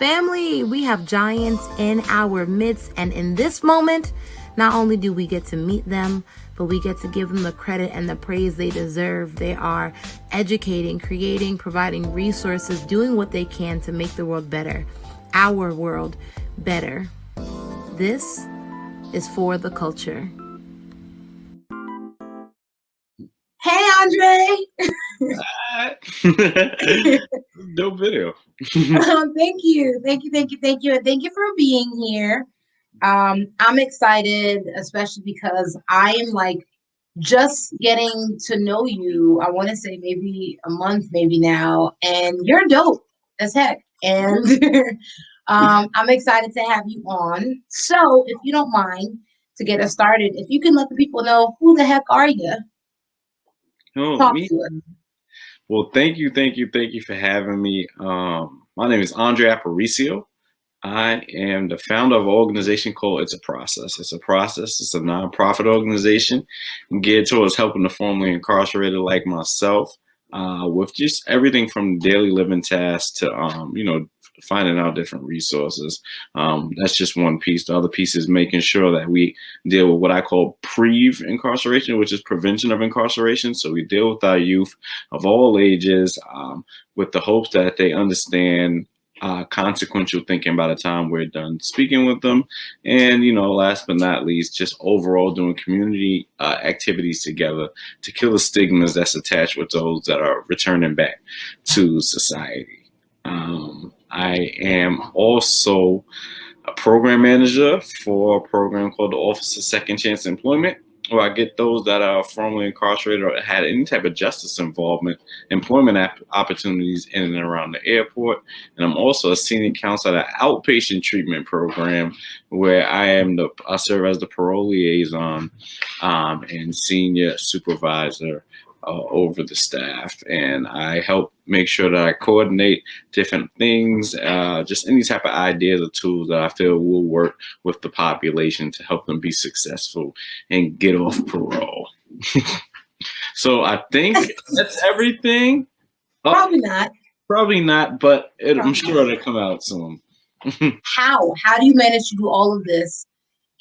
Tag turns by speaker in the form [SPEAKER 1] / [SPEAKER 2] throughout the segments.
[SPEAKER 1] Family, we have giants in our midst, and in this moment, not only do we get to meet them, but we get to give them the credit and the praise they deserve. They are educating, creating, providing resources, doing what they can to make the world better, our world better. This is For the Culture. Hey, Andre.
[SPEAKER 2] Dope video.
[SPEAKER 1] Thank you. And thank you for being here. I'm excited, especially because I am like just getting to know you. I want to say maybe a month, maybe now, and you're dope as heck. And I'm excited to have you on. So if you don't mind, to get us started, if you can let the people know, who the heck are you?
[SPEAKER 2] Talk to us. Well, thank you for having me. My name is Andre Apparicio. I am the founder of an organization called It's a Process. It's a nonprofit organization geared towards helping the formerly incarcerated like myself with just everything from daily living tasks to, finding out different resources. That's just one piece. The other piece is making sure that we deal with what I call pre-incarceration, which is prevention of incarceration. So we deal with our youth of all ages with the hopes that they understand consequential thinking by the time we're done speaking with them. And, last but not least, just overall doing community activities together to kill the stigmas that's attached with those that are returning back to society. I am also a program manager for a program called the Office of Second Chance Employment, where I get those that are formerly incarcerated or had any type of justice involvement, employment opportunities in and around the airport. And I'm also a senior counselor at an outpatient treatment program where I serve as the parole liaison and senior supervisor over the staff. And I help make sure that I coordinate different things, just any type of ideas or tools that I feel will work with the population to help them be successful and get off parole. So I think that's everything.
[SPEAKER 1] Probably
[SPEAKER 2] not, but I'm sure it'll come out soon.
[SPEAKER 1] How do you manage to do all of this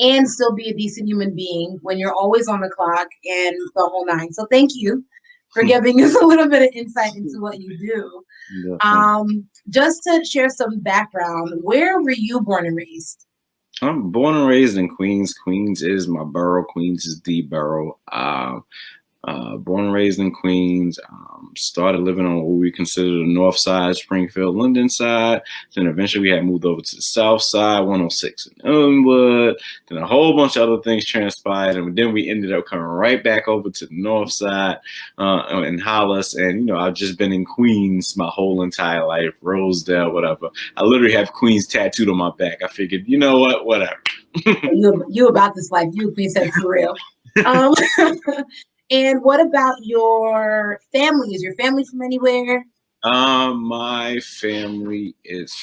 [SPEAKER 1] and still be a decent human being when you're always on the clock and the whole nine? So thank you for giving us a little bit of insight into what you do. Just to share some background, where were you born and raised?
[SPEAKER 2] I'm born and raised in Queens. Queens is my borough. Queens is the borough. Born and raised in Queens, started living on what we consider the north side, Springfield, Linden side. Then eventually we had moved over to the south side, 106 in Elmwood. Then a whole bunch of other things transpired. And then we ended up coming right back over to the north side in Hollis. And, I've just been in Queens my whole entire life, Rosedale, whatever. I literally have Queens tattooed on my back. I figured, you know what, whatever.
[SPEAKER 1] you about this life. You a Queens tattoo for real. And what about your family? Is your family from anywhere?
[SPEAKER 2] My family is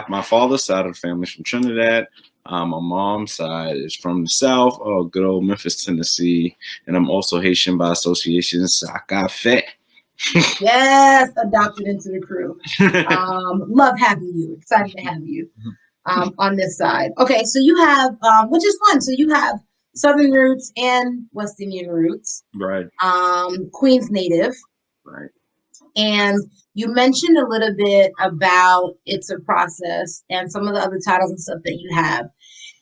[SPEAKER 2] my father's side of the family is from Trinidad. My mom's side is from the South, good old Memphis, Tennessee. And I'm also Haitian by association, Saka Fe.
[SPEAKER 1] Yes, adopted into the crew. Love having you. Excited to have you on this side. Okay, so you have, which is fun. So you have Southern roots and West Indian roots.
[SPEAKER 2] Right.
[SPEAKER 1] Queens native.
[SPEAKER 2] Right.
[SPEAKER 1] And you mentioned a little bit about It's a Process and some of the other titles and stuff that you have.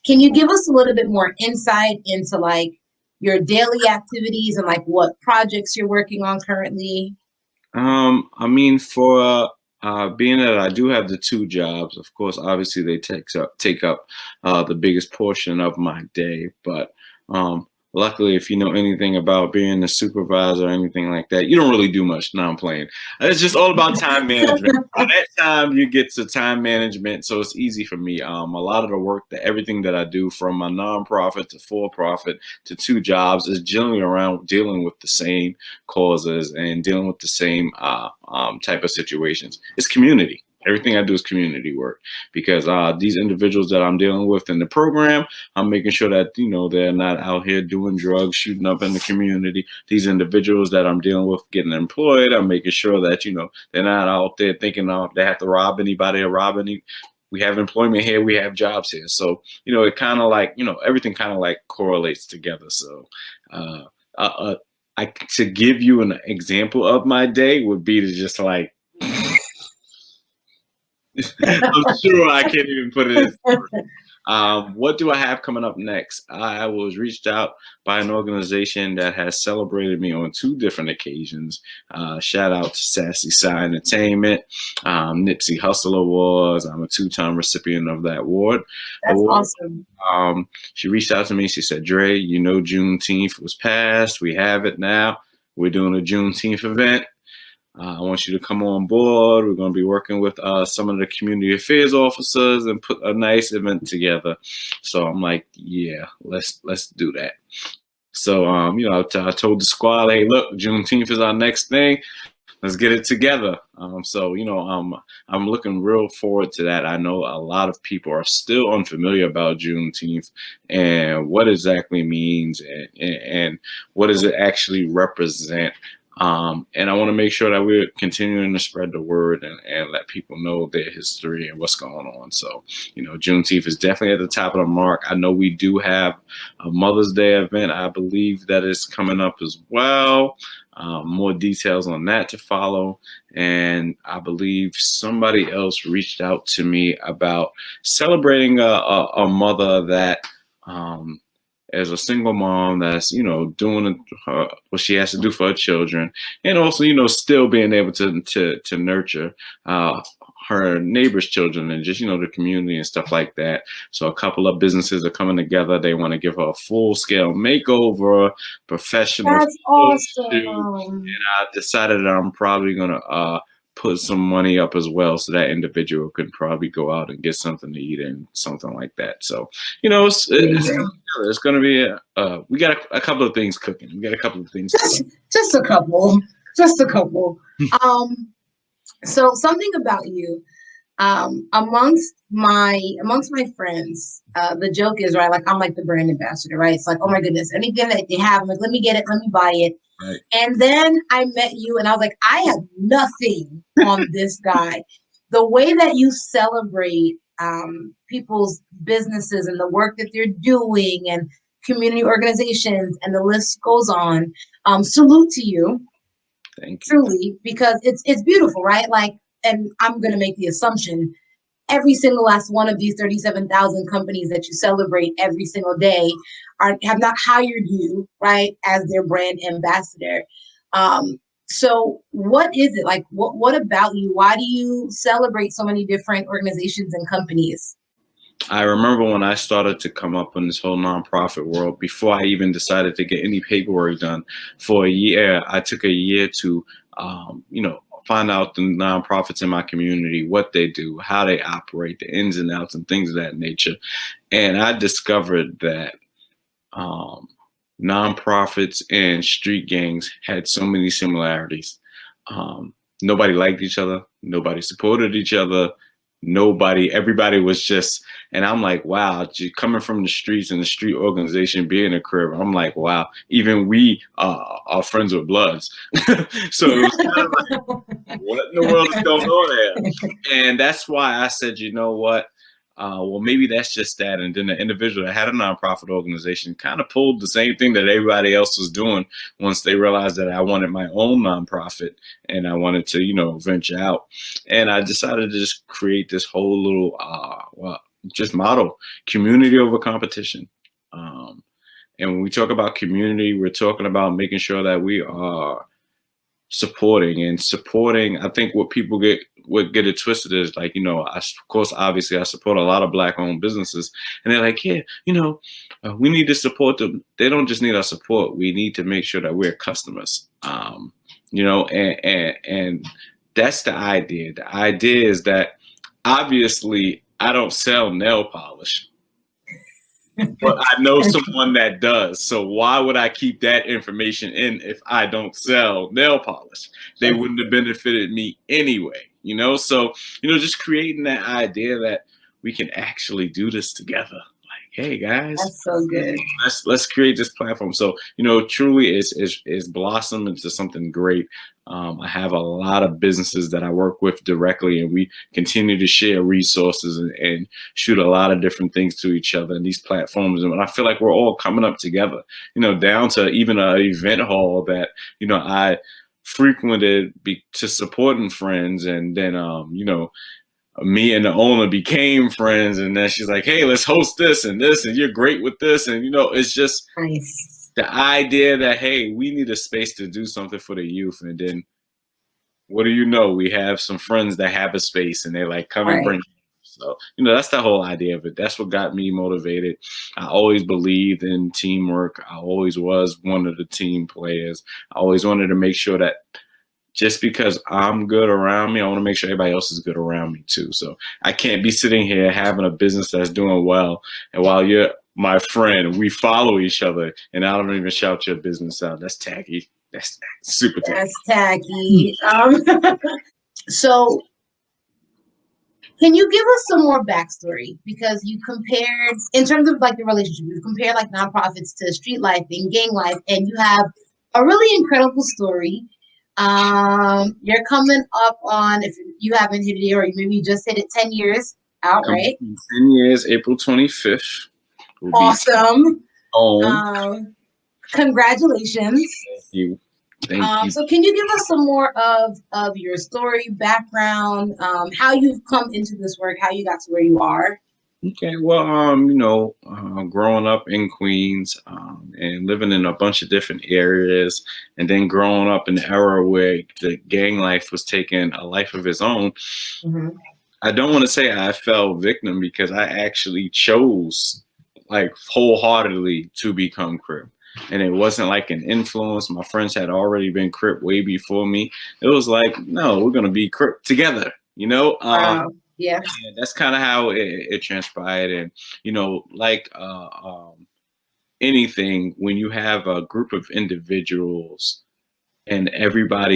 [SPEAKER 1] Can you give us a little bit more insight into like your daily activities and like what projects you're working on currently?
[SPEAKER 2] For being that I do have the two jobs, of course, obviously they take up the biggest portion of my day. But luckily, if you know anything about being a supervisor or anything like that, you don't really do much. Now I'm playing. It's just all about time management. By that time, you get to time management, so it's easy for me. A lot of the work, everything that I do from my nonprofit to for-profit to two jobs is generally around dealing with the same causes and dealing with the same type of situations. It's community. Everything I do is community work because these individuals that I'm dealing with in the program, I'm making sure that, they're not out here doing drugs, shooting up in the community. These individuals that I'm dealing with getting employed, I'm making sure that, they're not out there thinking they have to rob anybody or rob any. we have employment here, we have jobs here. So, it kind of like, everything kind of like correlates together. So, uh, uh, uh, to give you an example of my day would be to just like, I'm sure I can't even put it in. What do I have coming up next? I was reached out by an organization that has celebrated me on 2 different occasions. Shout out to Sassy Side Entertainment, Nipsey Hussle Awards. I'm a 2-time recipient of that award.
[SPEAKER 1] That's awesome.
[SPEAKER 2] She reached out to me. She said, Dre, Juneteenth was passed. We have it now. We're doing a Juneteenth event. I want you to come on board. We're going to be working with some of the community affairs officers and put a nice event together. So I'm like, yeah, let's do that. So, I told the squad, hey, look, Juneteenth is our next thing. Let's get it together. I'm looking real forward to that. I know a lot of people are still unfamiliar about Juneteenth and what exactly means and what does it actually represent. And I want to make sure that we're continuing to spread the word and let people know their history and what's going on. So, Juneteenth is definitely at the top of the mark. I know we do have a Mother's Day event. I believe that is coming up as well. More details on that to follow. And I believe somebody else reached out to me about celebrating a mother that, as a single mom that's, doing what she has to do for her children, and also, still being able to nurture her neighbors' children and just, the community and stuff like that. So a couple of businesses are coming together. They want to give her a full-scale makeover, professional.
[SPEAKER 1] That's awesome.
[SPEAKER 2] And I decided that I'm probably going to put some money up as well, so that individual can probably go out and get something to eat and something like that. So, it's going to be we got a couple of things cooking. We got a couple of things.
[SPEAKER 1] Just a couple. So something about you, amongst my friends, the joke is, right, like, I'm like the brand ambassador, right? It's like, oh my goodness, anything that they have, I'm like, let me get it, let me buy it.
[SPEAKER 2] Right.
[SPEAKER 1] And then I met you and I was like, I have nothing on this guy. The way that you celebrate people's businesses and the work that they're doing and community organizations, and the list goes on. Salute to you.
[SPEAKER 2] Thank you.
[SPEAKER 1] Truly, because it's beautiful, right? Like, and I'm going to make the assumption every single last one of these 37,000 companies that you celebrate every single day have not hired you, right, as their brand ambassador. So what is it like? What about you? Why do you celebrate so many different organizations and companies?
[SPEAKER 2] I remember when I started to come up in this whole nonprofit world, before I even decided to get any paperwork done, for a year, I took a year to, find out the nonprofits in my community, what they do, how they operate, the ins and outs and things of that nature. And I discovered that nonprofits and street gangs had so many similarities. Nobody liked each other. Nobody supported each other. Everybody was just, and I'm like, wow, coming from the streets and the street organization, being a crib, I'm like, wow, even we are friends with Bloods. So it was kind of like, what in the world is going on there? And that's why I said, you know what? Well, maybe that's just that. And then the individual that had a nonprofit organization kind of pulled the same thing that everybody else was doing once they realized that I wanted my own nonprofit and I wanted to, venture out. And I decided to just create this whole little, just model, community over competition. And when we talk about community, we're talking about making sure that we are supporting. I think what people get it twisted is like, of course, obviously I support a lot of Black owned businesses, and they're like, yeah, we need to support them. They don't just need our support. We need to make sure that we're customers. And that's the idea. The idea is that obviously I don't sell nail polish, but I know someone that does. So why would I keep that information in if I don't sell nail polish? They wouldn't have benefited me anyway, So, just creating that idea that we can actually do this together. hey guys,
[SPEAKER 1] That's so good.
[SPEAKER 2] let's create this platform. So truly, it's blossomed into something great. I have a lot of businesses that I work with directly, and we continue to share resources and shoot a lot of different things to each other in these platforms. And I feel like we're all coming up together, down to even an event hall that I frequented to supporting friends, and then me and the owner became friends, and then she's like, hey, let's host this, and you're great with this. And it's just
[SPEAKER 1] Nice.
[SPEAKER 2] the idea that, hey, we need a space to do something for the youth. And then what do you know, we have some friends that have a space, and they like come and
[SPEAKER 1] Right.
[SPEAKER 2] bring. So that's the whole idea of it. That's what got me motivated. I always believed in teamwork. I always was one of the team players. I always wanted to make sure that just because I'm good around me, I want to make sure everybody else is good around me too. So I can't be sitting here having a business that's doing well, and while you're my friend, we follow each other, and I don't even shout your business out. That's tacky. That's super tacky.
[SPEAKER 1] That's tacky. So can you give us some more backstory? Because you compared, in terms of like the relationship, you compare like nonprofits to street life and gang life, and you have a really incredible story. You're coming up on, if you haven't hit it, or maybe you just hit it, 10 years out, right?
[SPEAKER 2] 10 years, April 25th.
[SPEAKER 1] Awesome.
[SPEAKER 2] Home.
[SPEAKER 1] Congratulations.
[SPEAKER 2] Thank you. Thank you.
[SPEAKER 1] So can you give us some more of your story, background, how you've come into this work, how you got to where you are?
[SPEAKER 2] Okay, well, growing up in Queens, and living in a bunch of different areas, and then growing up in the era where the gang life was taking a life of its own, I don't want to say I fell victim, because I actually chose, like, wholeheartedly to become Crip. And it wasn't like an influence. My friends had already been Crip way before me. It was like, no, we're going to be Crip together,
[SPEAKER 1] Wow. Yeah.
[SPEAKER 2] And that's kind of how it transpired. And, like anything, when you have a group of individuals and everyone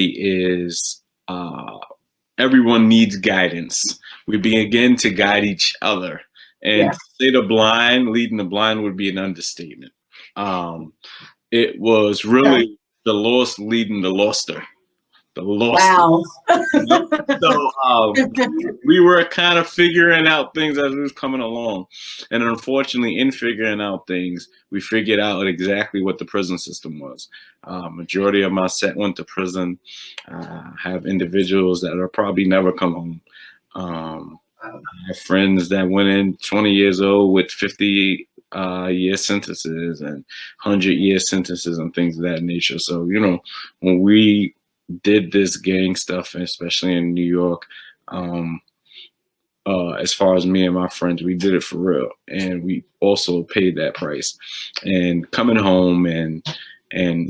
[SPEAKER 2] needs guidance, we begin to guide each other. And to say the blind leading the blind would be an understatement. It was really the lost leading the loster. The lost.
[SPEAKER 1] Wow.
[SPEAKER 2] So we were kind of figuring out things as we was coming along. And unfortunately, in figuring out things, we figured out exactly what the prison system was. Majority of my set went to prison. Have individuals that are probably never come home. I have friends that went in 20 years old with 50 year sentences and 100-year sentences and things of that nature. So, when we did this gang stuff, especially in New York, as far as me and my friends, we did it for real, and we also paid that price. And coming home and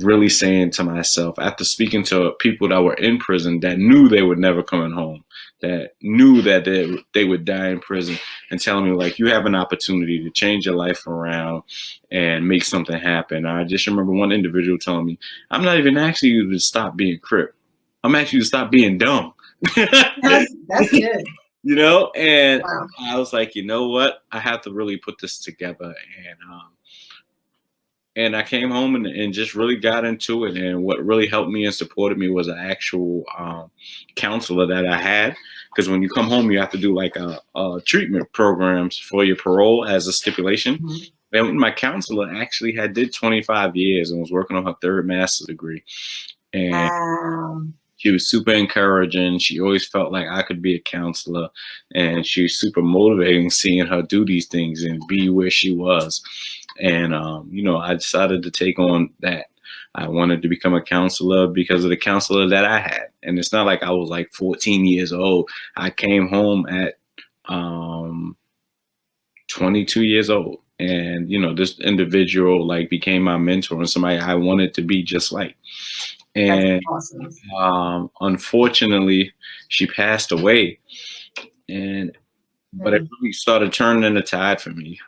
[SPEAKER 2] really saying to myself, after speaking to people that were in prison that knew they were never coming home, that knew that they would die in prison, and telling me, like, you have an opportunity to change your life around and make something happen. I just remember one individual telling me, I'm not even asking you to stop being Crip. I'm asking you to stop being dumb.
[SPEAKER 1] That's good.
[SPEAKER 2] And
[SPEAKER 1] wow.
[SPEAKER 2] I was like, you know what? I have to really put this together. And I came home and just really got into it. And what really helped me and supported me was an actual counselor that I had. Because when you come home, you have to do like a treatment programs for your parole as a stipulation. And my counselor actually did 25 years and was working on her third master's degree. And she was super encouraging. She always felt like I could be a counselor. And she was super motivating seeing her do these things and be where she was. And, I decided to take on that. I wanted to become a counselor because of the counselor that I had. And it's not like I was like 14 years old. I came home at 22 years old. And, this individual like became my mentor and somebody I wanted to be just like. And
[SPEAKER 1] that's awesome.
[SPEAKER 2] Unfortunately, she passed away. But it really started turning the tide for me.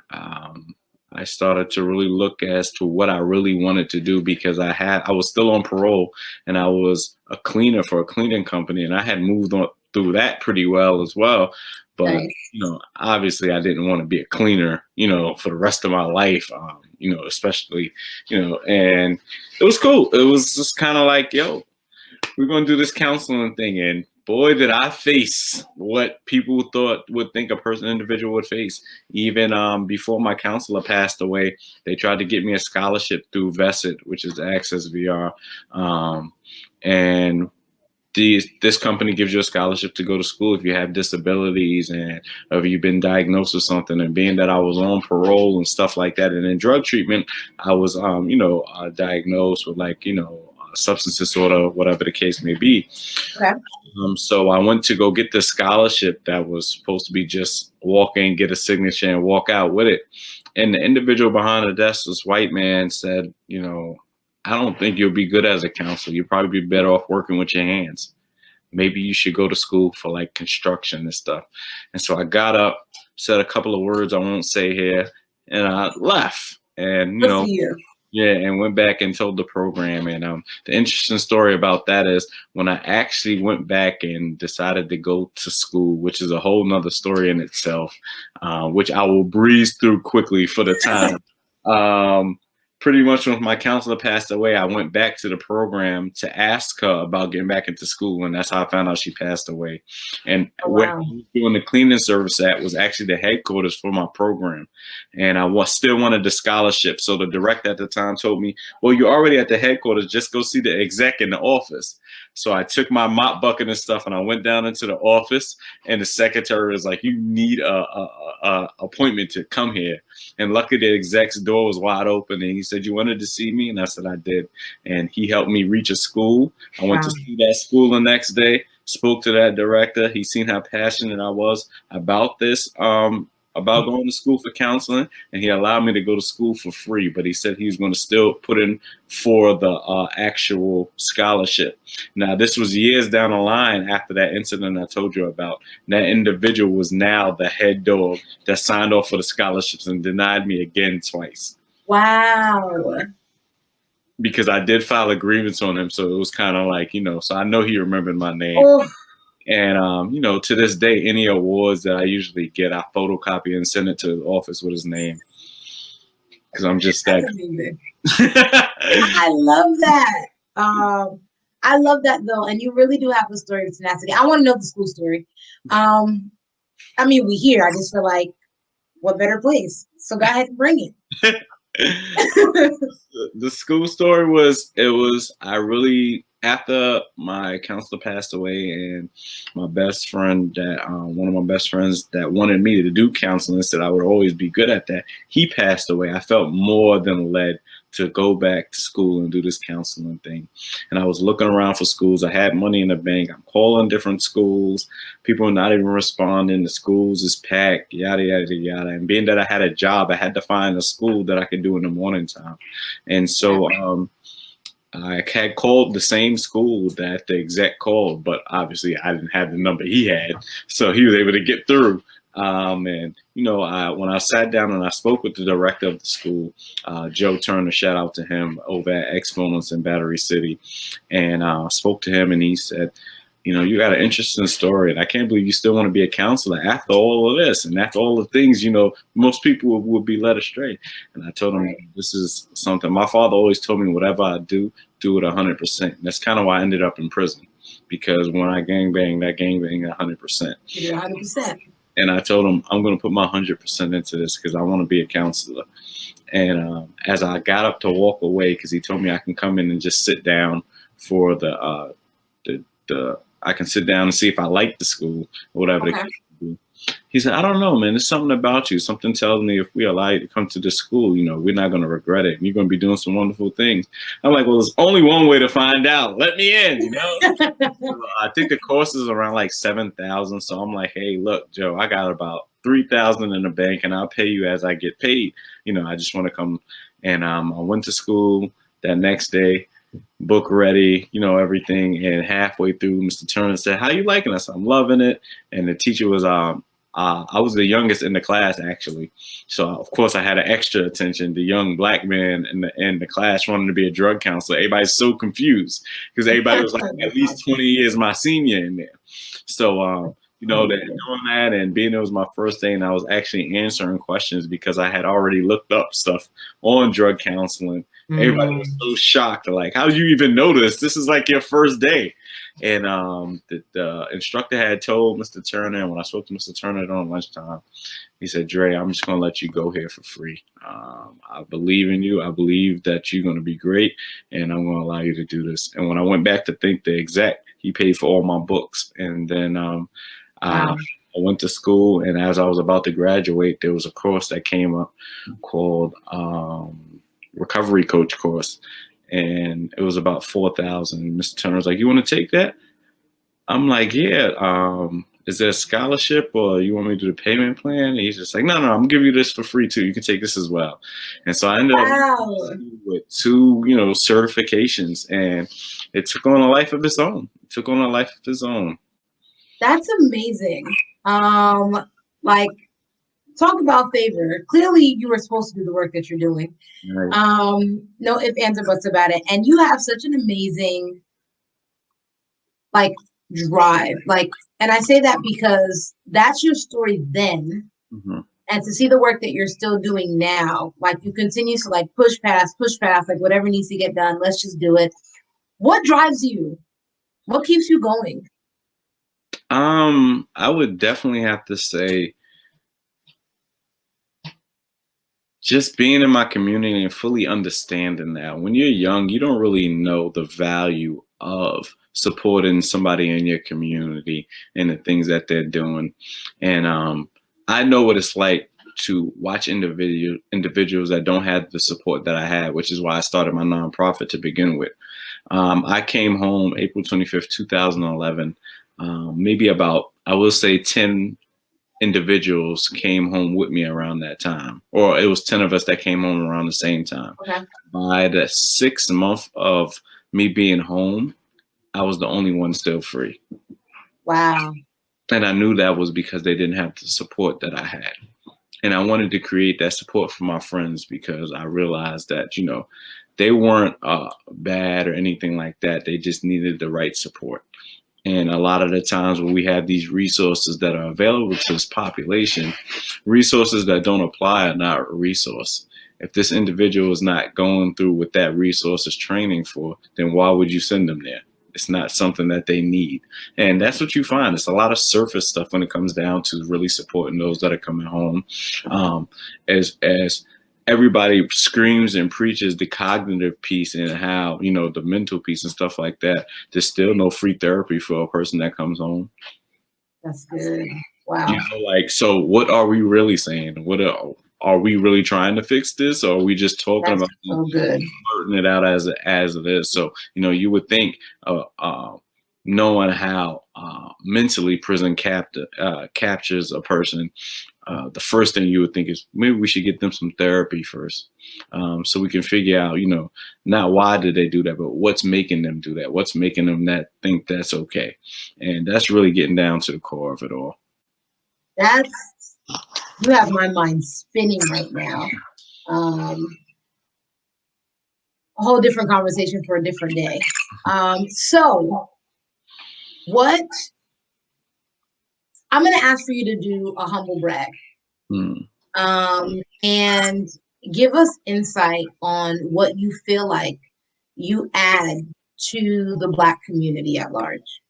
[SPEAKER 2] I started to really look as to what I really wanted to do, because I was still on parole and I was a cleaner for a cleaning company, and I had moved through that pretty well as well. But
[SPEAKER 1] Nice.
[SPEAKER 2] obviously, I didn't want to be a cleaner, for the rest of my life. Especially, and it was cool. It was just kind of like, yo, we're gonna do this counseling thing, and boy, did I face what people thought would think a person individual would face. Even before my counselor passed away, they tried to get me a scholarship through VESIT, which is Access VR, and this company gives you a scholarship to go to school if you have disabilities and if you've been diagnosed with something. And being that I was on parole and stuff like that, and in drug treatment, I was, diagnosed with substance disorder, whatever the case may be.
[SPEAKER 1] Okay.
[SPEAKER 2] So I went to go get this scholarship that was supposed to be just walk in, get a signature, and walk out with it. And the individual behind the desk, this white man, said, I don't think you'll be good as a counselor. You'll probably be better off working with your hands. Maybe you should go to school for like construction and stuff. And so I got up, said a couple of words I won't say here, and I left. And, yeah, and went back and told the program. And the interesting story about that is when I actually went back and decided to go to school, which is a whole nother story in itself, which I will breeze through quickly for the time. Pretty much when my counselor passed away, I went back to the program to ask her about getting back into school. And that's how I found out she passed away. And where I was doing the cleaning service at was actually the headquarters for my program. And I still wanted the scholarship. So the director at the time told me, well, you're already at the headquarters. Just go see the exec in the office. So I took my mop bucket and stuff and I went down into the office, and the secretary was like, you need a appointment to come here. And luckily the exec's door was wide open, and he said, you wanted to see me? And I said, I did. And he helped me reach a school. I went to see that school the next day, spoke to that director. He seen how passionate I was about this, about going to school for counseling, and he allowed me to go to school for free. But he said he was going to still put in for the actual scholarship. Now, this was years down the line after that incident I told you about. And that individual was now the head dog that signed off for the scholarships and denied me again twice.
[SPEAKER 1] Wow.
[SPEAKER 2] Because I did file a grievance on him, so it was kind of like, so I know he remembered my name.
[SPEAKER 1] Oh.
[SPEAKER 2] And, to this day, any awards that I usually get, I photocopy and send it to the office with his name. Because I'm just that.
[SPEAKER 1] I love that. I love that, though. And you really do have the story of tenacity. I want to know the school story. I mean, we hear. I just feel like, what better place? So go ahead and bring it.
[SPEAKER 2] The school story was, after my counselor passed away, and my best friend one of my best friends that wanted me to do counseling said I would always be good at that, he passed away. I felt more than led to go back to school and do this counseling thing. And I was looking around for schools. I had money in the bank. I'm calling different schools. People are not even responding. The schools is packed, yada, yada, yada. And being that I had a job, I had to find a school that I could do in the morning time. And so I had called the same school that the exec called, but obviously I didn't have the number he had. So he was able to get through. And when I sat down and I spoke with the director of the school, Joe Turner, shout out to him over at Exponents in Battery City, and I spoke to him, and he said, you got an interesting story, and I can't believe you still want to be a counselor after all of this and after all the things, most people would be led astray. And I told him, this is something my father always told me, whatever I do it 100%. That's kind of why I ended up in prison, because when I gangbang 100%.
[SPEAKER 1] You're 100%.
[SPEAKER 2] And I told him, I'm going to put my 100% into this because I want to be a counselor. And as I got up to walk away, because he told me I can come in and just sit down for I can sit down and see if I like the school or whatever the case may be. He said, I don't know, man. There's something about you. Something tells me if we allow you to come to the school, we're not going to regret it. You're going to be doing some wonderful things. I'm like, well, there's only one way to find out. Let me in, I think the course is around like $7,000. So I'm like, hey, look, Joe, I got about $3,000 in the bank, and I'll pay you as I get paid. I just want to come. And I went to school that next day, book ready, everything. And halfway through, Mr. Turner said, how you liking us? I'm loving it. And the teacher was I was the youngest in the class, actually. So of course I had an extra attention. The young black man in the class wanted to be a drug counselor. Everybody's so confused because everybody was like at least 20 years my senior in there. So that doing that and being it was my first day, and I was actually answering questions because I had already looked up stuff on drug counseling. Everybody was so shocked, like, how did you even know this? This is like your first day. And the instructor had told Mr. Turner, and when I spoke to Mr. Turner during lunchtime, he said, Dre, I'm just going to let you go here for free. I believe in you. I believe that you're going to be great, and I'm going to allow you to do this. And when I went back to think the exec, he paid for all my books. And then I went to school, and as I was about to graduate, there was a course that came up called Recovery Coach course. And it was about 4,000. Mr. Turner was like, "You want to take that?" I'm like, "Yeah. Is there a scholarship, or you want me to do the payment plan?" And he's just like, "No, I'm gonna give you this for free too. You can take this as well." And so I ended up with two, certifications, and it took on a life of its own.
[SPEAKER 1] That's amazing. Like, talk about favor. Clearly, you were supposed to do the work that you're doing. Right. No ifs, ands, or buts about it. And you have such an amazing, like, drive. Like, and I say that because that's your story then. Mm-hmm. And to see the work that you're still doing now, like, you continue to, like, push past, like, whatever needs to get done, let's just do it. What drives you? What keeps you going?
[SPEAKER 2] I would definitely have to say just being in my community and fully understanding that when you're young, you don't really know the value of supporting somebody in your community and the things that they're doing. And I know what it's like to watch individuals that don't have the support that I had, which is why I started my nonprofit to begin with. I came home April 25th, 2011. Maybe about, I will say, 10 individuals came home with me around that time, or it was 10 of us that came home around the same time. Okay. By the 6th month of me being home, I was the only one still free.
[SPEAKER 1] Wow.
[SPEAKER 2] And I knew that was because they didn't have the support that I had. And I wanted to create that support for my friends because I realized that, they weren't bad or anything like that. They just needed the right support. And a lot of the times when we have these resources that are available to this population, resources that don't apply are not a resource. If this individual is not going through what that resource is training for, then why would you send them there? It's not something that they need. And that's what you find. It's a lot of surface stuff when it comes down to really supporting those that are coming home. As everybody screams and preaches the cognitive piece and how, the mental piece and stuff like that, there's still no free therapy for a person that comes home.
[SPEAKER 1] That's good. Wow.
[SPEAKER 2] So what are we really saying? What are we really trying to fix this, or are we just talking about blurting it out as it is? So, you would think knowing how mentally prison captures a person, the first thing you would think is maybe we should get them some therapy first, so we can figure out, not why did they do that, but what's making them do that? What's making them think that's okay? And that's really getting down to the core of it all.
[SPEAKER 1] You have my mind spinning right now. A whole different conversation for a different day. So what I'm going to ask for you to do a humble brag. And give us insight on what you feel like you add to the Black community at large.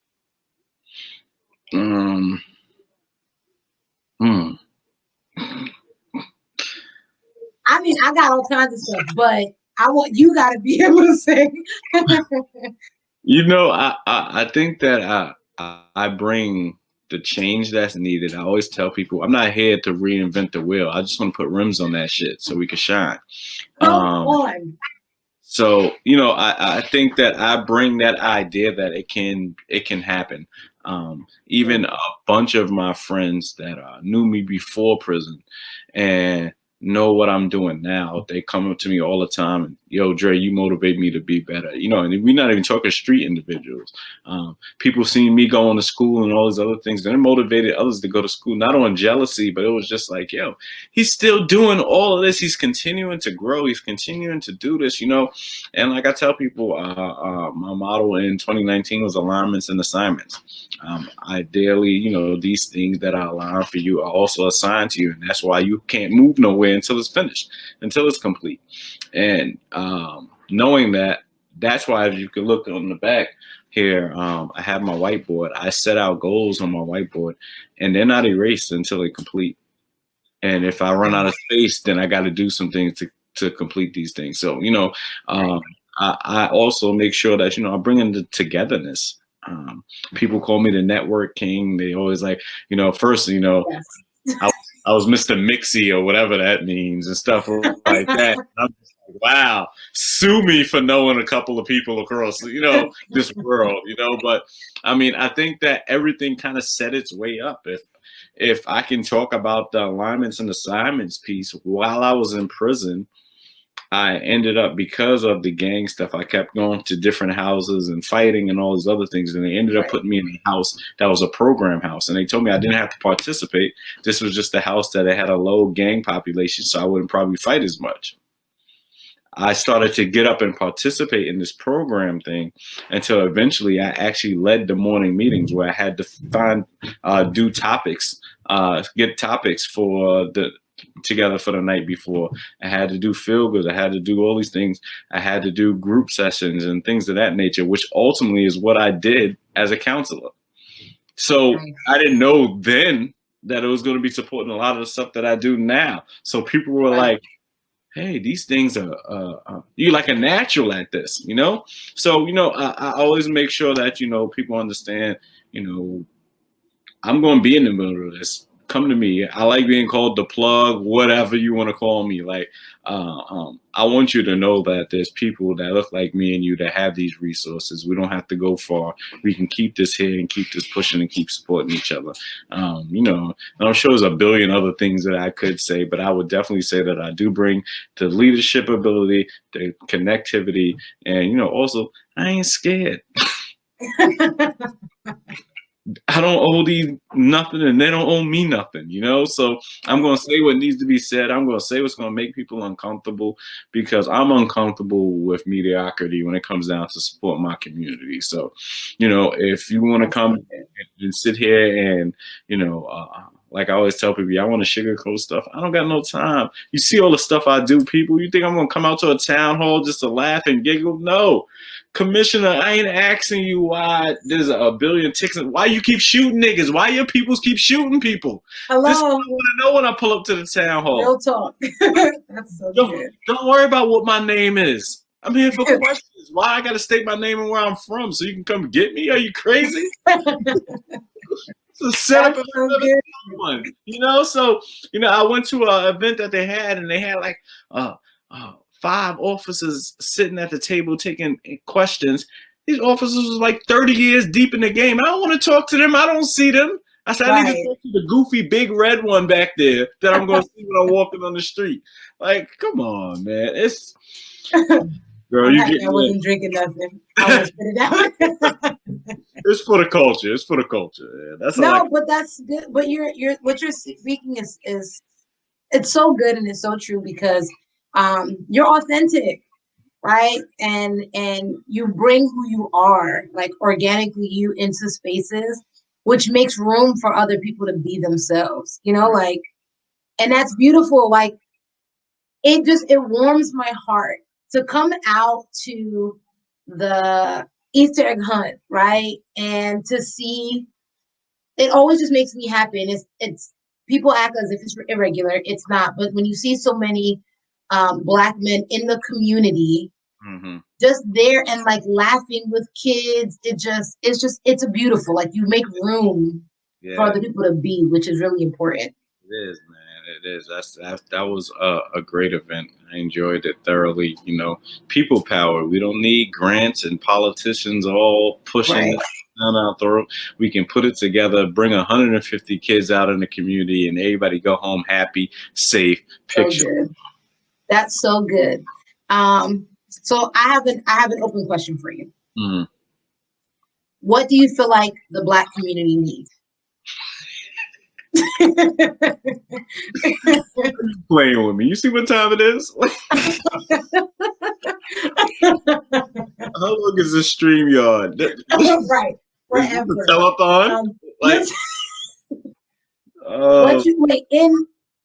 [SPEAKER 1] I mean, I got all kinds of stuff, but you got to be able to say.
[SPEAKER 2] I think that I bring the change that's needed. I always tell people I'm not here to reinvent the wheel. I just want to put rims on that shit so we can shine. So, I think that I bring that idea that it can happen. Even a bunch of my friends that knew me before prison and know what I'm doing now, they come up to me all the time and yo, Dre, you motivate me to be better. You know, and we're not even talking street individuals. People seeing me going to school and all these other things, and it motivated others to go to school, not on jealousy, but it was just like, yo, he's still doing all of this. He's continuing to grow. He's continuing to do this, you know. And like I tell people, my motto in 2019 was alignments and assignments. Ideally, you know, these things that are aligned for you are also assigned to you. And that's why you can't move nowhere until it's finished, until it's complete. And knowing that, that's why if you can look on the back here, I have my whiteboard. I set out goals on my whiteboard, and they're not erased until they complete. And if I run out of space, then I got to do some things to complete these things. So, you know, I also make sure that, you know, I bring in the togetherness. People call me the network king. They always like, you know, first, you know, I was Mr. Mixie or whatever that means and stuff like that. I'm just like, wow, sue me for knowing a couple of people across, you know, this world, you know. But I mean, I think that everything kind of set its way up. If I can talk about the alignments and assignments piece, while I was in prison, I ended up, because of the gang stuff, I kept going to different houses and fighting and all these other things. And they ended up putting me in a house that was a program house. And they told me I didn't have to participate. This was just a house that had a low gang population, so I wouldn't probably fight as much. I started to get up and participate in this program thing until eventually I actually led the morning meetings where I had to find, do topics, get topics for the together for the night before. I had to do feel good. I had to do all these things. I had to do group sessions and things of that nature, which ultimately is what I did as a counselor. So I didn't know then that it was going to be supporting a lot of the stuff that I do now. So people were like, hey, these things are, you're like a natural at this, you know? So, you know, I always make sure that, you know, people understand, you know, I'm going to be in the middle of this. Come to me. I like being called the plug, whatever you want to call me. Like, I want you to know that there's people that look like me and you that have these resources. We don't have to go far. We can keep this here and keep this pushing and keep supporting each other. You know, and I'm sure there's a billion other things that I could say, but I would definitely say that I do bring the leadership ability, the connectivity, and, you know, also I ain't scared. I don't owe these nothing and they don't owe me nothing, you know? So I'm going to say what needs to be said. I'm going to say what's going to make people uncomfortable because I'm uncomfortable with mediocrity when it comes down to support my community. So, you know, if you want to come and sit here and, you know, like I always tell people, I want to sugarcoat stuff. I don't got no time. You see all the stuff I do, people. You think I'm going to come out to a town hall just to laugh and giggle? No. Commissioner, I ain't asking you why there's a billion tickets. Why you keep shooting niggas? Why your peoples keep shooting people?
[SPEAKER 1] Hello.
[SPEAKER 2] This is what I want to know when I pull up to the town hall.
[SPEAKER 1] Real talk. That's so good.
[SPEAKER 2] Don't worry about what my name is. I'm here for questions. Why I got to state my name and where I'm from so you can come get me? Are you crazy? It's a setup of one, you know? So, you know, I went to an event that they had and they had like 5 officers sitting at the table taking questions. These officers was like 30 years deep in the game. I don't want to talk to them. I don't see them. I said, I need to talk to the goofy big red one back there that I'm going to see when I'm walking on the street. Like, come on, man. It's girl,
[SPEAKER 1] I wasn't drinking nothing. I was put it down.
[SPEAKER 2] It's for the culture. It's for the culture. Yeah, that's
[SPEAKER 1] but that's good. But what you're speaking is it's so good and it's so true because you're authentic, right? And you bring who you are, like organically you into spaces, which makes room for other people to be themselves, you know, like, and that's beautiful. Like it warms my heart to come out to the Easter egg hunt, right? And to see, it always just makes me happy. And it's people act as if it's irregular. It's not. But when you see so many Black men in the community, just there and like laughing with kids, it's a beautiful, like you make room for other people to be, which is really important.
[SPEAKER 2] It is, man. It is. That was a great event. I enjoyed it thoroughly. You know, people power. We don't need grants and politicians all pushing down our throat. We can put it together, bring 150 kids out in the community, and everybody go home happy, safe. Picture.
[SPEAKER 1] So that's so good. So I have an open question for you.
[SPEAKER 2] Mm-hmm.
[SPEAKER 1] What do you feel like the Black community needs?
[SPEAKER 2] Playing with me. You see what time it is? How long is this stream yard?
[SPEAKER 1] Right,
[SPEAKER 2] Is this a
[SPEAKER 1] forever.
[SPEAKER 2] telethon? Like,
[SPEAKER 1] What you wait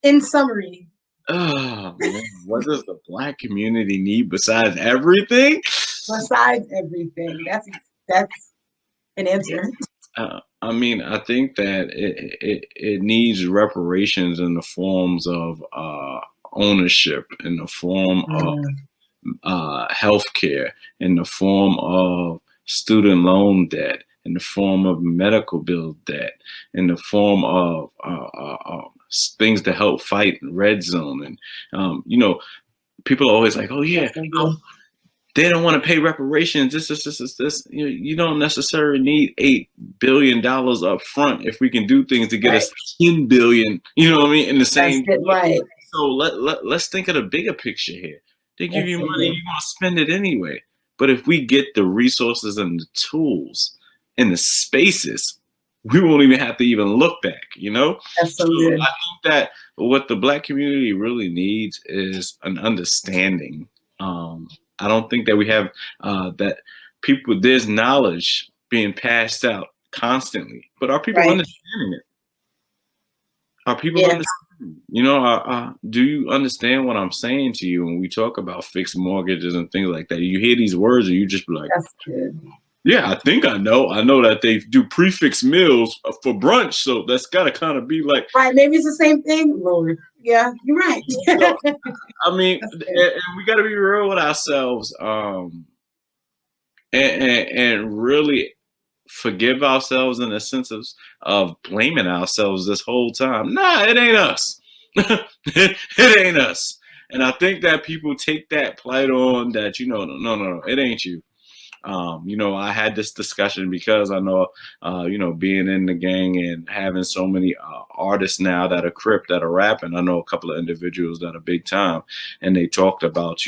[SPEAKER 1] in summary?
[SPEAKER 2] oh man, what does the Black community need besides everything?
[SPEAKER 1] Besides everything, that's an answer.
[SPEAKER 2] I mean, I think that it needs reparations in the forms of ownership, in the form of healthcare, in the form of student loan debt, in the form of medical bill debt, in the form of things to help fight red zone. And, people are always like, oh, yeah, they don't want to pay reparations. This. You don't necessarily need $8 billion up front if we can do things to get us 10 billion, you know what I mean, in the same
[SPEAKER 1] day. Right.
[SPEAKER 2] So let's think of the bigger picture here. They give you money, you're going to spend it anyway. But if we get the resources and the tools and the spaces, we won't even have to even look back,
[SPEAKER 1] That's so good.
[SPEAKER 2] I think that what the Black community really needs is an understanding. I don't think that we have that people, there's knowledge being passed out constantly, but are people understanding it? Are people understanding? Do you understand what I'm saying to you when we talk about fixed mortgages and things like that? You hear these words and you just be like,
[SPEAKER 1] that's good.
[SPEAKER 2] Yeah, I think I know. I know that they do prefix meals for brunch, so that's got to kind of be like.
[SPEAKER 1] Right, maybe it's the same thing, Lord. Yeah, you're right.
[SPEAKER 2] I mean, and we got to be real with ourselves, and really forgive ourselves in the sense of blaming ourselves this whole time. Nah, it ain't us. it ain't us. And I think that people take that plight on that, no, it ain't you. I had this discussion because I know, being in the gang and having so many artists now that are Crip, that are rapping. I know a couple of individuals that are big time, and they talked about,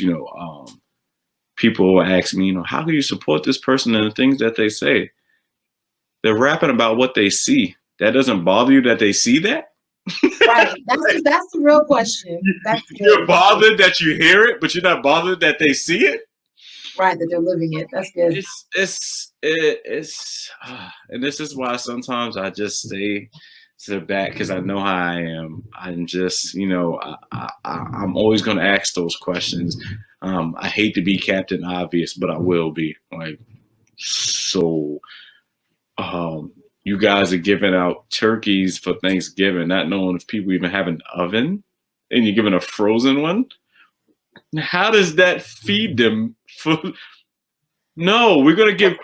[SPEAKER 2] people ask me, how do you support this person and the things that they say? They're rapping about what they see. That doesn't bother you that they see that?
[SPEAKER 1] Right. That's the real question.
[SPEAKER 2] You're bothered that you hear it, but you're not bothered that they see it?
[SPEAKER 1] Right, that they're living it. That's good.
[SPEAKER 2] It's and this is why sometimes I just stay to the back because I know how I am. I'm just, I'm always going to ask those questions. I hate to be Captain Obvious, but I will be. Like, so you guys are giving out turkeys for Thanksgiving, not knowing if people even have an oven, and you're giving a frozen one. How does that feed them? No, we're gonna give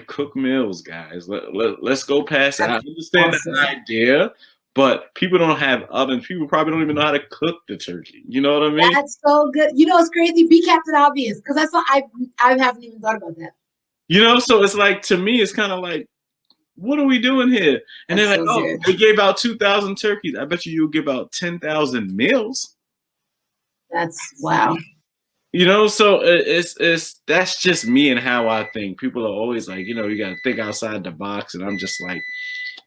[SPEAKER 2] cooked meals, guys. Let's go past that. I understand the idea, but people don't have ovens. People probably don't even know how to cook the turkey. You know what I mean?
[SPEAKER 1] That's so good. It's crazy. Be Captain Obvious, because that's what I haven't even thought about that.
[SPEAKER 2] So it's like, to me, it's kind of like, what are we doing here? And they're like, oh, they gave out 2,000 turkeys. I bet you'll give out 10,000 meals.
[SPEAKER 1] That's wow.
[SPEAKER 2] So it's that's just me and how I think. People are always like, you got to think outside the box, and I'm just like,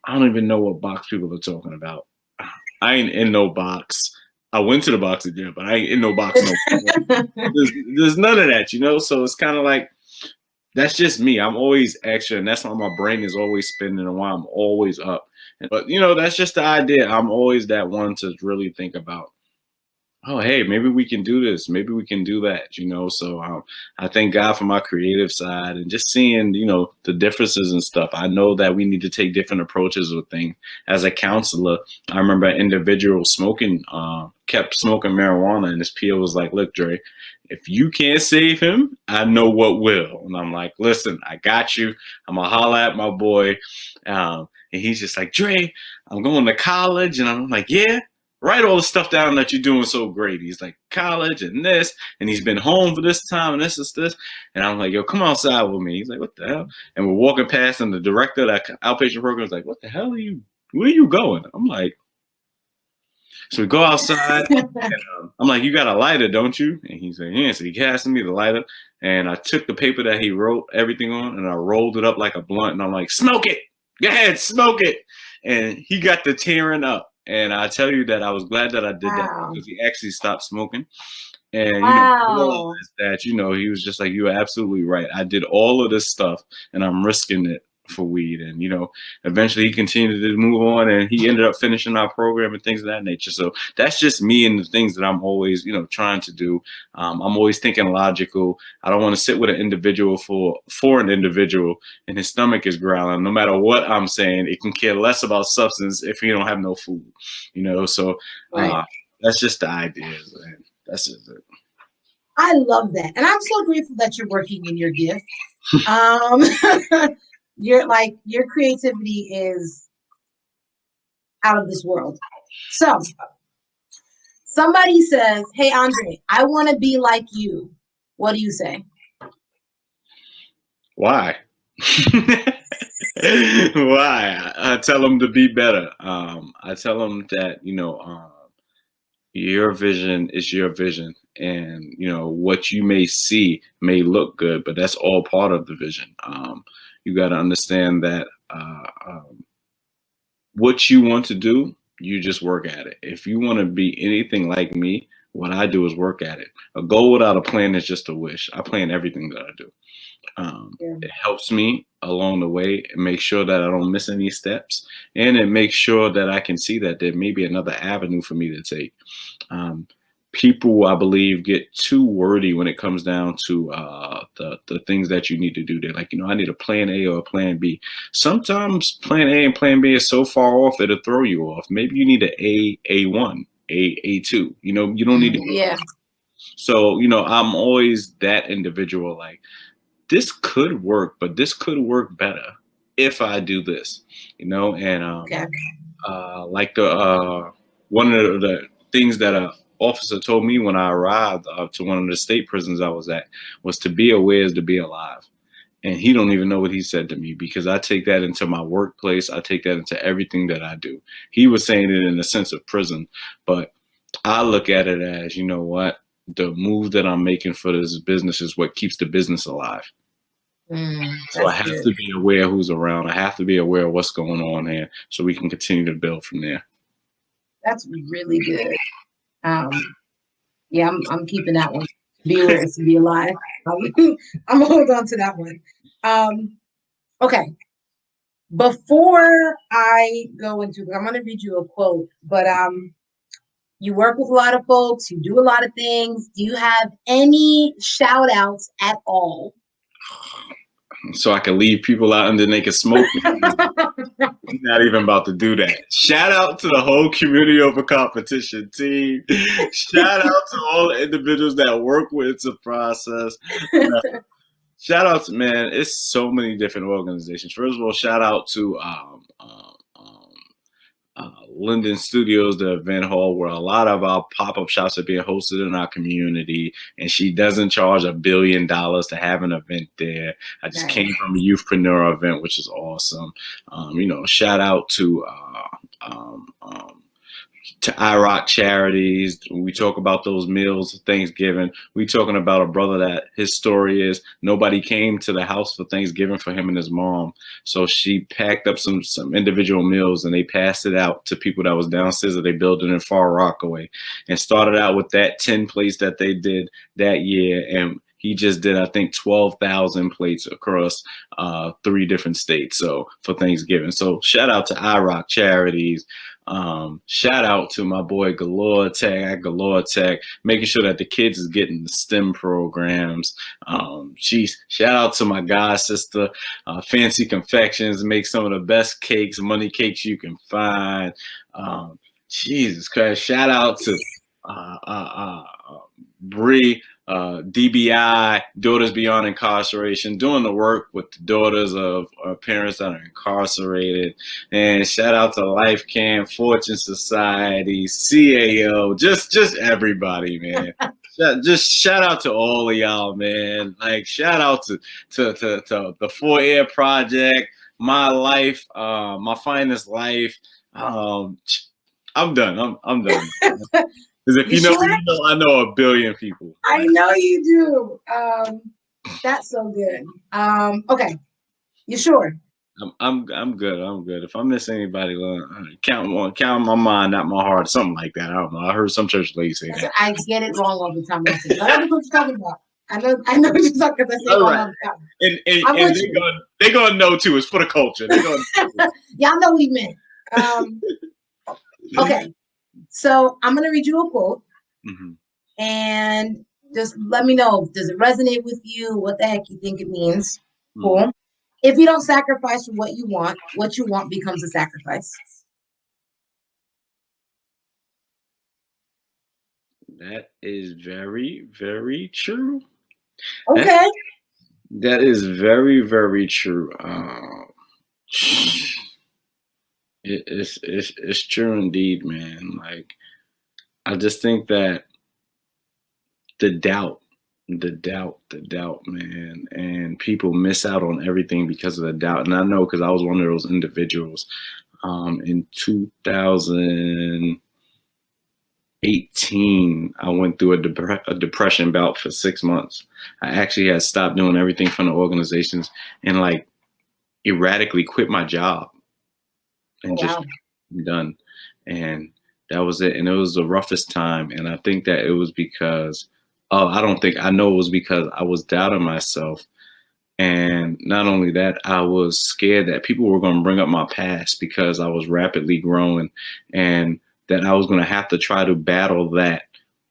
[SPEAKER 2] I don't even know what box people are talking about. I ain't in no box. I went to the box again, but I ain't in no box. There's none of that, So it's kind of like, that's just me. I'm always extra, and that's why my brain is always spinning and why I'm always up. But that's just the idea. I'm always that one to really think about, oh, hey, maybe we can do this. Maybe we can do that, So I thank God for my creative side and just seeing, the differences and stuff. I know that we need to take different approaches with things. As a counselor, I remember an individual kept smoking marijuana, and his PO was like, look, Dre, if you can't save him, I know what will. And I'm like, listen, I got you. I'm going to holler at my boy. And he's just like, Dre, I'm going to college. And I'm like, yeah. Write all the stuff down that you're doing so great. He's like, college and this, and he's been home for this time, and this is this. And I'm like, yo, come outside with me. He's like, what the hell? And we're walking past, and the director of that outpatient program is like, what the hell where are you going? I'm like, So we go outside. And, I'm like, you got a lighter, don't you? And he said, yeah. So he passed me the lighter. And I took the paper that he wrote everything on and I rolled it up like a blunt. And I'm like, smoke it. Go ahead, smoke it. And he got the tearing up. And I tell you that I was glad that I did that because he actually stopped smoking. And, you know, realized that, you know, he was just like, you are absolutely right. I did all of this stuff and I'm risking it for weed. And, you know, eventually he continued to move on and he ended up finishing our program and things of that nature. So that's just me and the things that I'm always, you know, trying to do. I'm always thinking logical. I don't want to sit with an individual for an individual and his stomach is growling. No matter what I'm saying, it can care less about substance if you don't have no food, you know? So that's just the ideas, man. That's just it.
[SPEAKER 1] I love that. And I'm so grateful that you're working in your gift. Your creativity is out of this world. So somebody says, hey, Andre, I want to be like you. What do you say?
[SPEAKER 2] Why? Why? I tell them to be better. I tell them that, you know, your vision is your vision. And, you know, what you may see may look good, but that's all part of the vision. You got to understand that what you want to do, you just work at it. If you want to be anything like me, what I do is work at it. A goal without a plan is just a wish. I plan everything that I do. It helps me along the way and make sure that I don't miss any steps. And it makes sure that I can see that there may be another avenue for me to take. People, I believe, get too wordy when it comes down to the things that you need to do. They're like, you know, I need a plan A or a plan B. Sometimes plan A and plan B is so far off it'll throw you off. Maybe you need an A1, A2. You know, you don't need to.
[SPEAKER 1] Yeah.
[SPEAKER 2] So, you know, I'm always that individual. Like, this could work, but this could work better if I do this. You know, and like one of the things that a officer told me when I arrived to one of the state prisons I was at was to be aware is to be alive. And he don't even know what he said to me because I take that into my workplace. I take that into everything that I do. He was saying it in the sense of prison, but I look at it as, you know what, the move that I'm making for this business is what keeps the business alive. So I have to be aware who's around. I have to be aware of what's going on here so we can continue to build from there.
[SPEAKER 1] That's really good. Yeah, I'm keeping that one. Be aware to be alive. I'm gonna hold on to that one. Okay. Before I go into, I'm gonna read you a quote, but you work with a lot of folks, you do a lot of things. Do you have any shout outs at all?
[SPEAKER 2] So I can leave people out and then they can smoke. I'm not even about to do that. Shout out to the whole community over competition team. Shout out to all the individuals that work with It's a Process. Shout out to, man, it's so many different organizations. First of all, shout out to Linden Studios, the event hall where a lot of our pop-up shops are being hosted in our community, and she doesn't charge $1 billion to have an event there. I just came from a youthpreneur event, which is awesome. You know, shout out to IROC charities. When we talk about those meals, Thanksgiving, we talking about a brother that his story is nobody came to the house for Thanksgiving for him and his mom. So she packed up some individual meals and they passed it out to people that was downstairs of their building in Far Rockaway, and started out with that 10 plates that they did that year. And he just did, I think, 12,000 plates across 3 different states. So for Thanksgiving. So shout out to IROC charities. Shout out to my boy Galore Tech, making sure that the kids is getting the STEM programs. Shout out to my god sister, Fancy Confections, make some of the best cakes, money cakes you can find. Jesus Christ, shout out to Bree, DBI, Daughters Beyond Incarceration, doing the work with the daughters of parents that are incarcerated. And shout out to Life Cam, Fortune Society, CAO, just everybody, man. Just shout out to all of y'all, man. Like, shout out to the 4 Air Project, My Life, My Finest Life. I'm done. I'm done. Because if
[SPEAKER 1] You
[SPEAKER 2] you know,
[SPEAKER 1] sure?
[SPEAKER 2] you know, I know a billion people.
[SPEAKER 1] I know you do. That's so good. Okay. You sure?
[SPEAKER 2] I'm good. I'm good. If I miss anybody, count my mind, not my heart, something like that. I don't know. I heard some church lady say that.
[SPEAKER 1] I get it wrong all the time. Also. But I know what you're talking about. I know what you're talking about. I say it
[SPEAKER 2] All
[SPEAKER 1] wrong
[SPEAKER 2] right,
[SPEAKER 1] all the time.
[SPEAKER 2] and
[SPEAKER 1] I'm with
[SPEAKER 2] they're gonna know too. It's for the culture. They're gonna.
[SPEAKER 1] Y'all know we meant. Okay. So I'm gonna read you a quote,
[SPEAKER 2] Mhm.
[SPEAKER 1] and just let me know, does it resonate with you? What the heck you think it means?
[SPEAKER 2] Mhm.
[SPEAKER 1] Cool. If you don't sacrifice for what you want becomes a sacrifice.
[SPEAKER 2] That is very, very true. That
[SPEAKER 1] Okay.
[SPEAKER 2] that is very, very true. It's true indeed, man. Like I just think that the doubt, the doubt, man, and people miss out on everything because of the doubt. And I know because I was one of those individuals. In 2018, I went through a depression bout for 6 months. I actually had stopped doing everything from the organizations and like erratically quit my job
[SPEAKER 1] Oh,
[SPEAKER 2] and just
[SPEAKER 1] wow.
[SPEAKER 2] done. And that was it. And it was the roughest time. And I think that it was because, oh, I know it was because I was doubting myself. And not only that, I was scared that people were going to bring up my past because I was rapidly growing and that I was going to have to try to battle that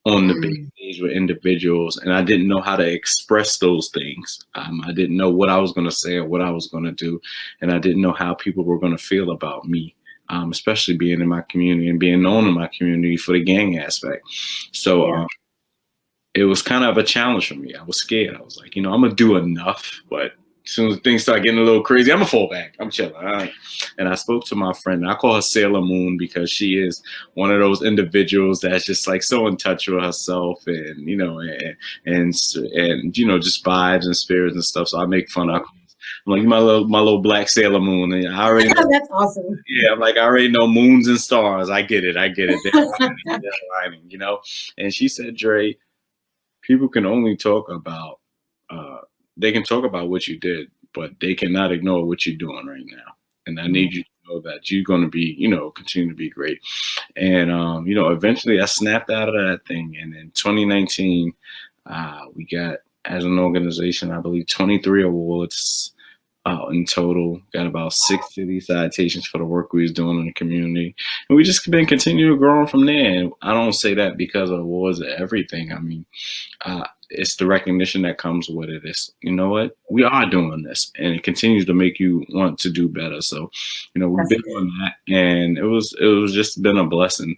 [SPEAKER 2] on the big
[SPEAKER 1] Mm,
[SPEAKER 2] stage with individuals. And I didn't know how to express those things. I didn't know what I was going to say or what I was going to do. And I didn't know how people were going to feel about me. Especially being in my community and being known in my community for the gang aspect. So
[SPEAKER 1] yeah.
[SPEAKER 2] it was kind of a challenge for me. I was scared. I was like, I'm gonna do enough, but as soon as things start getting a little crazy, I'm gonna fall back. I'm chilling. All right. And I spoke to my friend. I call her Sailor Moon because she is one of those individuals that's just like so in touch with herself, and just vibes and spirits and stuff. So I make fun of her. I'm like my little black Sailor Moon, and I already know.
[SPEAKER 1] That's awesome.
[SPEAKER 2] Yeah, I'm like, I already know moons and stars. I get it. They're aligning. And she said, Dre, people can only talk about uh, they can talk about what you did, but they cannot ignore what you're doing right now. And I need you to know that you're going to be, continue to be great. And eventually I snapped out of that thing. And in 2019, we got, as an organization, I believe 23 awards in total. Got about 6 city citations for the work we was doing in the community, and we just been continuing growing from there. And I don't say that because of awards or everything. I mean, it's the recognition that comes with it. It's, you know what, we are doing this, and it continues to make you want to do better. So, we've
[SPEAKER 1] That's
[SPEAKER 2] been
[SPEAKER 1] good.
[SPEAKER 2] on that, and it was just been a blessing,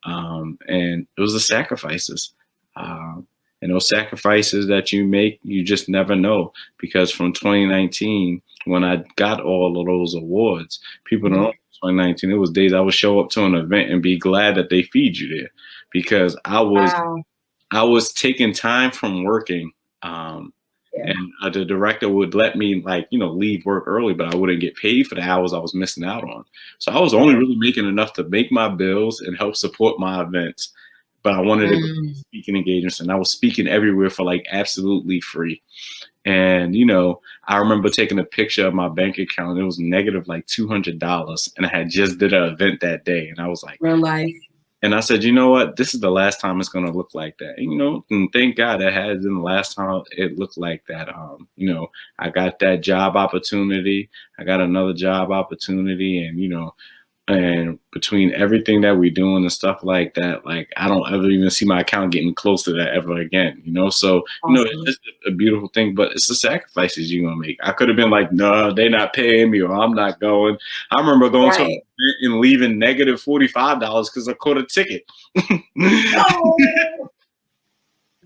[SPEAKER 2] and it was the sacrifices, um, and those sacrifices that you make, you just never know. Because from 2019, when I got all of those awards, people don't know. 2019, it was days I would show up to an event and be glad that they feed you there, because
[SPEAKER 1] Wow.
[SPEAKER 2] I was taking time from working,
[SPEAKER 1] Yeah.
[SPEAKER 2] and the director would let me leave work early, but I wouldn't get paid for the hours I was missing out on. So I was only
[SPEAKER 1] Right.
[SPEAKER 2] really making enough to make my bills and help support my events. But I wanted to go to
[SPEAKER 1] Mm,
[SPEAKER 2] speaking engagements, and I was speaking everywhere for like absolutely free. And I remember taking a picture of my bank account. It was negative like $200, and I had just did an event that day, and I was like,
[SPEAKER 1] real life.
[SPEAKER 2] and I said, you know what? This is the last time it's going to look like that. And thank God it has been the last time it looked like that. I got that job opportunity. I got another job opportunity, and between everything that we're doing and stuff like that, like I don't ever even see my account getting close to that ever again. So it's
[SPEAKER 1] Awesome.
[SPEAKER 2] just a beautiful thing, but it's the sacrifices you're gonna make. I could have been like, no, they're not paying me, or I'm not going. I remember going to an
[SPEAKER 1] Right.
[SPEAKER 2] event and leaving negative $45 because I caught a ticket.
[SPEAKER 1] Oh,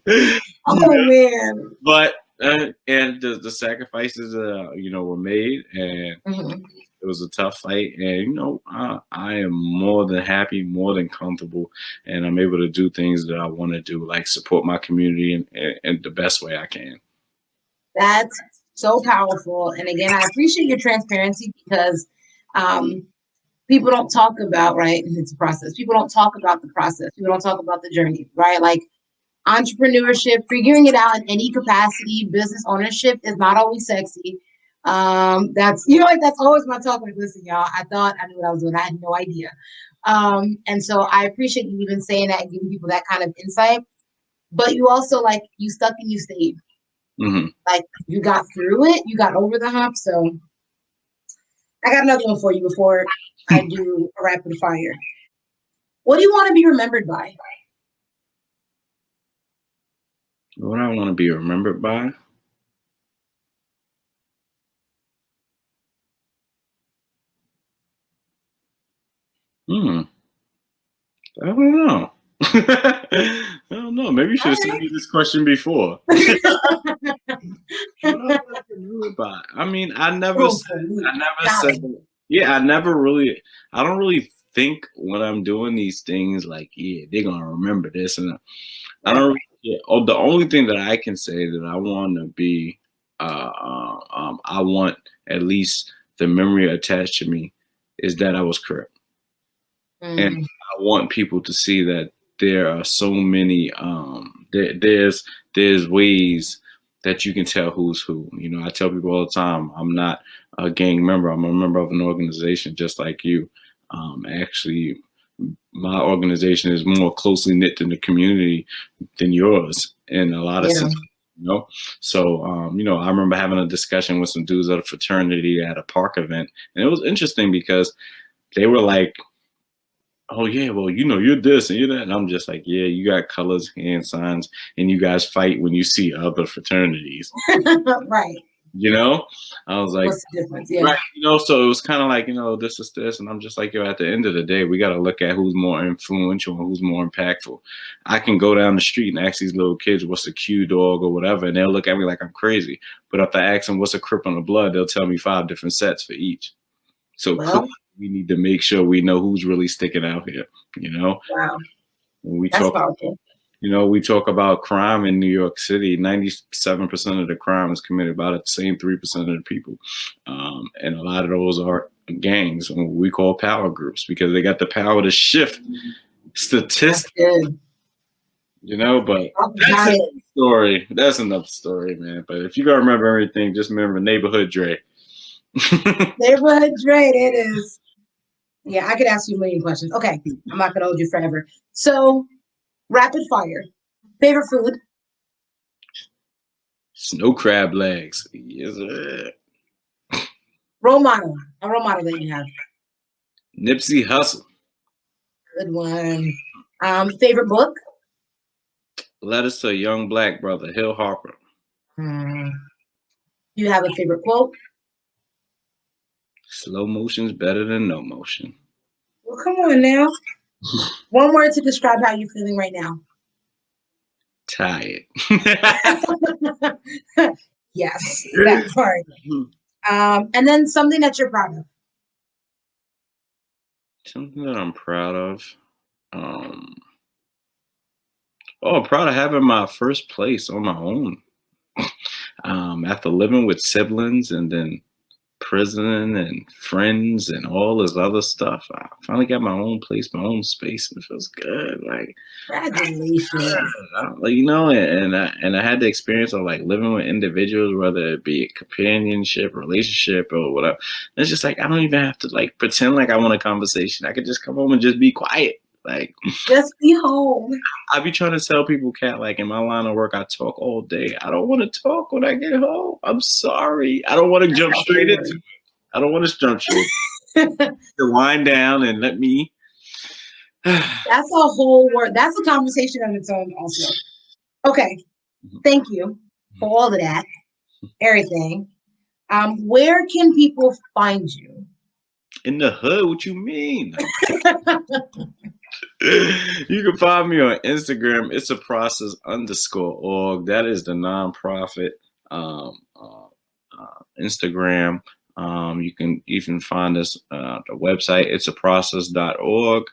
[SPEAKER 2] You
[SPEAKER 1] oh man.
[SPEAKER 2] but and the sacrifices were made, and
[SPEAKER 1] Mhm.
[SPEAKER 2] it was a tough fight, and I am more than happy, more than comfortable, and I'm able to do things that I want to do, like support my community in the best way I can.
[SPEAKER 1] That's so powerful. And again, I appreciate your transparency because um, people don't talk about, right? And it's a process. People don't talk about the process. People don't talk about the journey, right? Like entrepreneurship, figuring it out in any capacity, business ownership is not always sexy. That's like that's always my talk. Like, listen, y'all, I thought I knew what I was doing. I had no idea. And so I appreciate you even saying that and giving people that kind of insight. But you also like you stuck and you stayed.
[SPEAKER 2] Mm-hmm.
[SPEAKER 1] Like you got through it, you got over the hump. So I got another one for you before I do a rapid fire. What do you want to be remembered by?
[SPEAKER 2] What I want to be remembered by? I don't know. I don't know. Maybe you should have sent me this question before. I mean, I never said, yeah, I don't really think when I'm doing these things like, yeah, they're going to remember this. And I don't the only thing that I can say that I want to be, I want at least the memory attached to me is that I was correct. And I want people to see that there are so many there's ways that you can tell who's who. I tell people all the time, I'm not a gang member. I'm a member of an organization just like you. Actually, my organization is more closely knit in the community than yours in a lot of sense. So I remember having a discussion with some dudes at a fraternity at a park event, and it was interesting because they were like, oh yeah, well, you're this and you're that. And I'm just like, yeah, you got colors, hand signs, and you guys fight when you see other fraternities.
[SPEAKER 1] Right.
[SPEAKER 2] I was like,
[SPEAKER 1] what's the difference? Yeah.
[SPEAKER 2] Right. So it was kind of like, this is this. And I'm just like, at the end of the day, we got to look at who's more influential and who's more impactful. I can go down the street and ask these little kids, what's a Q dog or whatever. And they'll look at me like I'm crazy. But if I ask them, what's a Crip on the Blood, they'll tell me 5 different sets for each. So we need to make sure we know who's really sticking out here,
[SPEAKER 1] Wow.
[SPEAKER 2] When we talk, powerful. We talk about crime in New York City, 97% of the crime is committed by the same 3% of the people. And a lot of those are gangs, what we call power groups, because they got the power to shift statistics. But that's another story. That's another story, man. But if you gotta remember everything, just remember Neighborhood Dre.
[SPEAKER 1] Neighborhood Dre, it is. Yeah, I could ask you a million questions. Okay, I'm not gonna hold you forever. So, rapid fire. Favorite food?
[SPEAKER 2] Snow crab legs. Yes, sir.
[SPEAKER 1] Role model. A role model that you have.
[SPEAKER 2] Nipsey Hussle.
[SPEAKER 1] Good one. Favorite book?
[SPEAKER 2] Letters to a Young Black Brother, Hill Harper.
[SPEAKER 1] Do you have a favorite quote?
[SPEAKER 2] Slow motion's better than no motion.
[SPEAKER 1] Well, come on now. One word to describe how you're feeling right now.
[SPEAKER 2] Tired.
[SPEAKER 1] Yes, that part. And then something that you're proud of.
[SPEAKER 2] Something that I'm proud of. I'm proud of having my first place on my own. After living with siblings and then prison and friends and all this other stuff, I finally got my own place, my own space, and it feels good. Like,
[SPEAKER 1] congratulations.
[SPEAKER 2] And I had the experience of like living with individuals, whether it be a companionship, relationship, or whatever. And it's just like I don't even have to like pretend like I want a conversation. I could just come home and just be quiet. Like,
[SPEAKER 1] just be home.
[SPEAKER 2] I be trying to tell people, Kat, like in my line of work, I talk all day. I don't want to talk when I get home. I'm sorry. I don't want to jump straight into it. I don't want to jump straight. To wind down and let me.
[SPEAKER 1] That's a whole word. That's a conversation on its own also. Okay. Thank you for all of that. Everything. Where can people find you?
[SPEAKER 2] In the hood? What you mean? You can find me on Instagram. It's a process_org. That is the nonprofit Instagram. You can even find us the website. It's a process.org.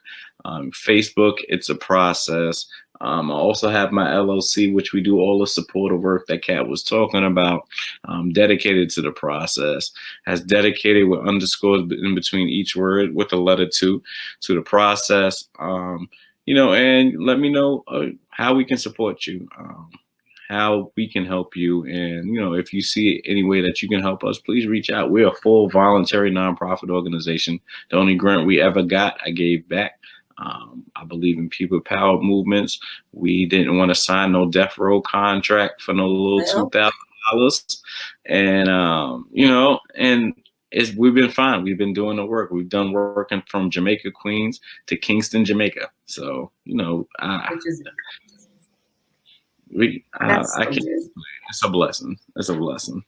[SPEAKER 2] Facebook. It's a process. I also have my LLC, which we do all the supportive work that Kat was talking about, dedicated to the process, has dedicated with underscores in between each word with the letter to the process. And let me know how we can support you. How we can help you. And, if you see any way that you can help us, please reach out. We're a full voluntary nonprofit organization. The only grant we ever got, I gave back. I believe in people power movements. We didn't want to sign no death row contract for no little $2,000. And, and we've been fine. We've been doing the work. We've done working from Jamaica, Queens to Kingston, Jamaica. So, I can't. It's a blessing. It's a blessing.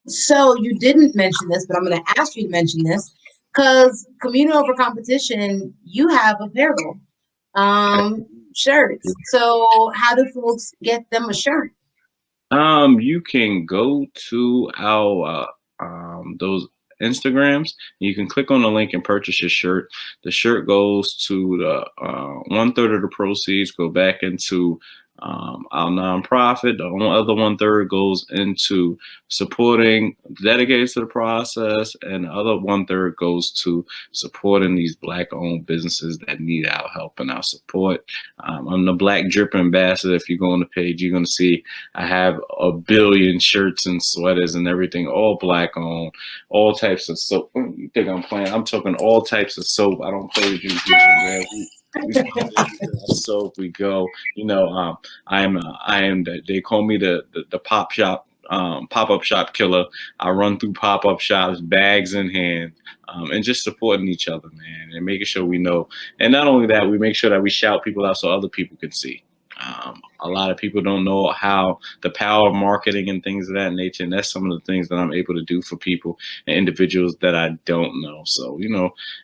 [SPEAKER 1] So you didn't mention this, but I'm going to ask you to mention this because community over competition, you have apparel, shirts. So how do folks get them a shirt?
[SPEAKER 2] You can go to our those Instagrams. You can click on the link and purchase your shirt. The shirt goes to the 1/3 of the proceeds go back into our nonprofit. The other 1/3 goes into supporting, dedicated to the process, and the other 1/3 goes to supporting these Black-owned businesses that need our help and our support. I'm the Black Drip Ambassador. If you go on the page, you're going to see I have a billion shirts and sweaters and everything, all Black-owned, all types of soap. You think I'm playing? I'm talking all types of soap. I don't play with you people, man. So we go, I am they call me the pop-up shop killer. I run through pop-up shops, bags in hand, and just supporting each other, man, and making sure we know. And not only that, we make sure that we shout people out so other people can see. A lot of people don't know how the power of marketing and things of that nature, and that's some of the things that I'm able to do for people and individuals that I don't know. So,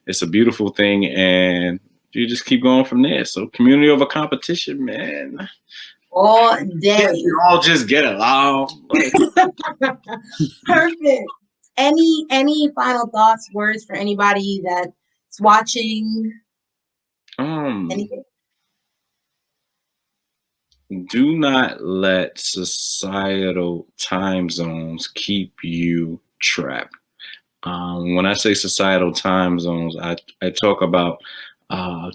[SPEAKER 2] it's a beautiful thing, and you just keep going from there. So community over competition, man.
[SPEAKER 1] All day.
[SPEAKER 2] We all just get along.
[SPEAKER 1] Perfect. Any final thoughts, words for anybody that's watching? Anything?
[SPEAKER 2] Do not let societal time zones keep you trapped. When I say societal time zones, I talk about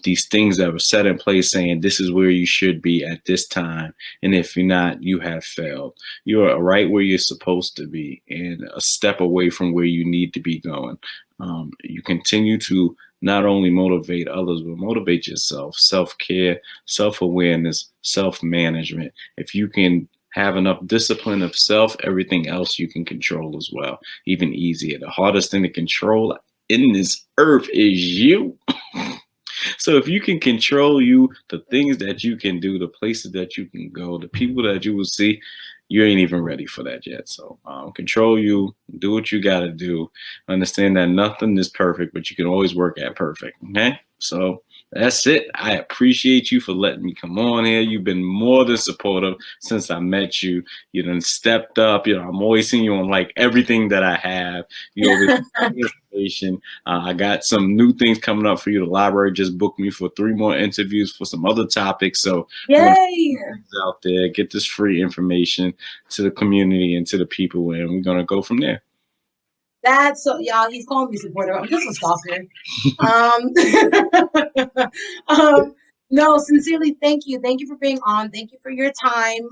[SPEAKER 2] these things that were set in place saying this is where you should be at this time. And if you're not, you have failed. You are right where you're supposed to be and a step away from where you need to be going. You continue to not only motivate others, but motivate yourself, self-care, self-awareness, self-management. If you can have enough discipline of self, everything else you can control as well, even easier. The hardest thing to control in this earth is you. So if you can control you, the things that you can do, the places that you can go, the people that you will see, you ain't even ready for that yet. So control you, do what you got to do. Understand that nothing is perfect, but you can always work at perfect. Okay? So that's it. I appreciate you for letting me come on here. You've been more than supportive since I met you. You done stepped up. I'm always seeing you on like everything that I have. You always information. I got some new things coming up for you. The library just booked me for 3 more interviews for some other topics. So
[SPEAKER 1] yay!
[SPEAKER 2] Out there, get this free information to the community and to the people, and we're gonna go from there.
[SPEAKER 1] That's so, y'all. He's calling me supporter. I'm just a stalker. No, sincerely, thank you. Thank you for being on. Thank you for your time.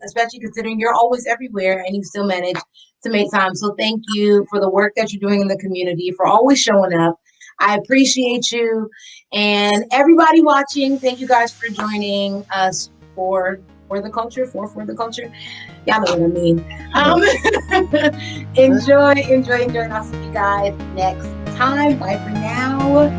[SPEAKER 1] Especially considering you're always everywhere and you still manage to make time. So thank you for the work that you're doing in the community, for always showing up. I appreciate you. And everybody watching, thank you guys for joining us for the culture, for the culture. Y'all know what I mean. Enjoy. And I'll see you guys next time. Bye for now.